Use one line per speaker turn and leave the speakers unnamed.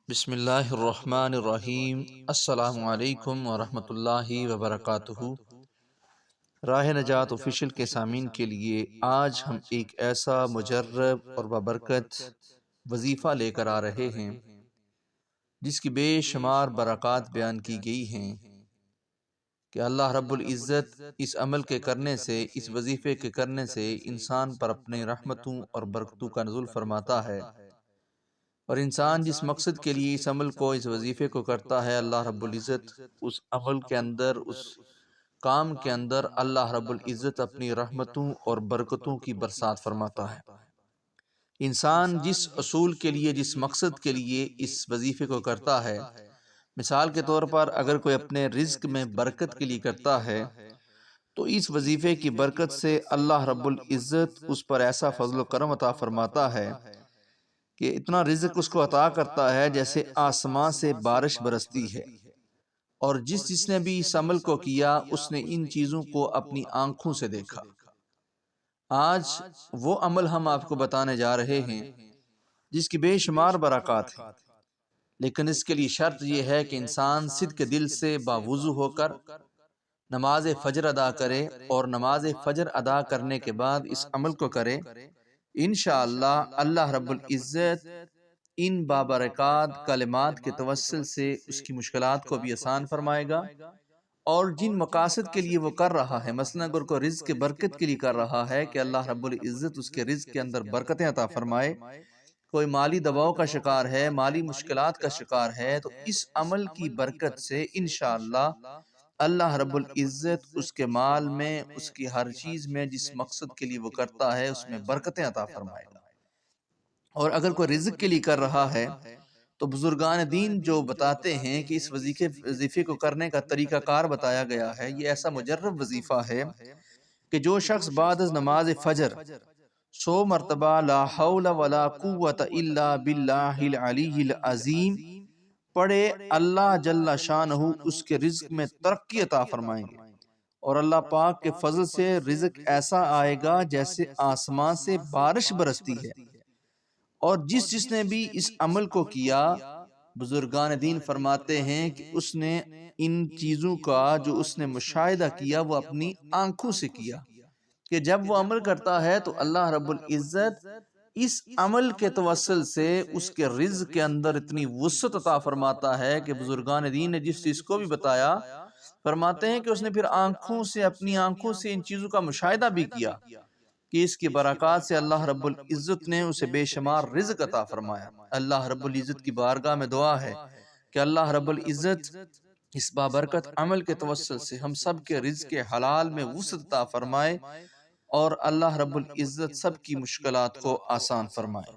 بسم اللہ الرحمن الرحیم۔ السلام علیکم ورحمۃ اللہ وبرکاتہ۔ راہ نجات آفیشیل کے سامعین کے لیے آج ہم ایک ایسا مجرب اور بابرکت وظیفہ لے کر آ رہے ہیں جس کی بے شمار برکات بیان کی گئی ہیں کہ اللہ رب العزت اس عمل کے کرنے سے، اس وظیفے کے کرنے سے انسان پر اپنے رحمتوں اور برکتوں کا نزول فرماتا ہے، اور انسان جس مقصد کے لیے اس عمل کو، اس وظیفے کو کرتا ہے، اللہ رب العزت اس عمل کے اندر، اس کام کے اندر اللہ رب العزت اپنی رحمتوں اور برکتوں کی برسات فرماتا ہے۔ انسان جس اصول کے لیے، جس مقصد کے لیے اس وظیفے کو کرتا ہے، مثال کے طور پر اگر کوئی اپنے رزق میں برکت کے لیے کرتا ہے تو اس وظیفے کی برکت سے اللہ رب العزت اس پر ایسا فضل و کرم عطا فرماتا ہے کہ اتنا رزق اس کو عطا کرتا ہے جیسے آسمان سے بارش برستی ہے، اور جس نے بھی اس عمل کو کیا اس نے ان چیزوں کو اپنی آنکھوں سے دیکھا۔ آج وہ عمل ہم آپ کو بتانے جا رہے ہیں جس کی بے شمار برکات ہیں، لیکن اس کے لیے شرط یہ ہے کہ انسان صدق دل سے باوضو ہو کر نماز فجر ادا کرے، اور نماز فجر ادا کرنے کے بعد اس عمل کو کرے۔ انشاءاللہ اللہ رب العزت ان بابرکات کلمات کے توسل سے اس کی مشکلات کو بھی آسان فرمائے گا، اور جن مقاصد کے لیے وہ کر رہا ہے، مثلا اگر کوئی رزق کے برکت کے لیے کر رہا ہے کہ اللہ رب العزت اس کے رزق کے اندر برکتیں عطا فرمائے، کوئی مالی دباؤ کا شکار ہے، مالی مشکلات کا شکار ہے، تو اس عمل کی برکت سے انشاءاللہ اللہ رب العزت اس کے مال میں، اس کی ہر چیز میں، جس مقصد کے لیے وہ کرتا ہے اس میں برکتیں عطا فرمائے گا۔ اور اگر کوئی رزق کے لیے کر رہا ہے تو بزرگان دین جو بتاتے ہیں کہ اس وظیفے کو کرنے کا طریقہ کار بتایا گیا ہے، یہ ایسا مجرب وظیفہ ہے کہ جو شخص بعد از نماز فجر 100 مرتبہ لا حول ولا قوت الا باللہ العلی العظیم پڑھے، اللہ جل شانہ اس کے رزق میں ترقی عطا فرمائیں گے، اور اللہ پاک کے فضل سے رزق ایسا آئے گا جیسے آسمان سے بارش برستی ہے۔ اور جس نے بھی اس عمل کو کیا، بزرگان دین فرماتے ہیں کہ اس نے ان چیزوں کا جو اس نے مشاہدہ کیا وہ اپنی آنکھوں سے کیا، کہ جب وہ عمل کرتا ہے تو اللہ رب العزت اس عمل کے توسل سے اس کے رزق کے اندر اتنی وسعت عطا فرماتا ہے کہ بزرگان دین نے جس چیز کو بھی بتایا، فرماتے ہیں کہ اس نے پھر آنکھوں سے، اپنی آنکھوں سے ان چیزوں کا مشاہدہ بھی کیا کہ اس کی برکات سے اللہ رب العزت نے اسے بے شمار رزق عطا فرمایا۔ اللہ رب العزت کی بارگاہ میں دعا ہے کہ اللہ رب العزت اس بابرکت عمل کے توسل سے ہم سب کے رزق حلال میں وسعت عطا فرمائے، اور اللہ رب العزت سب کی مشکلات کو آسان فرمائے۔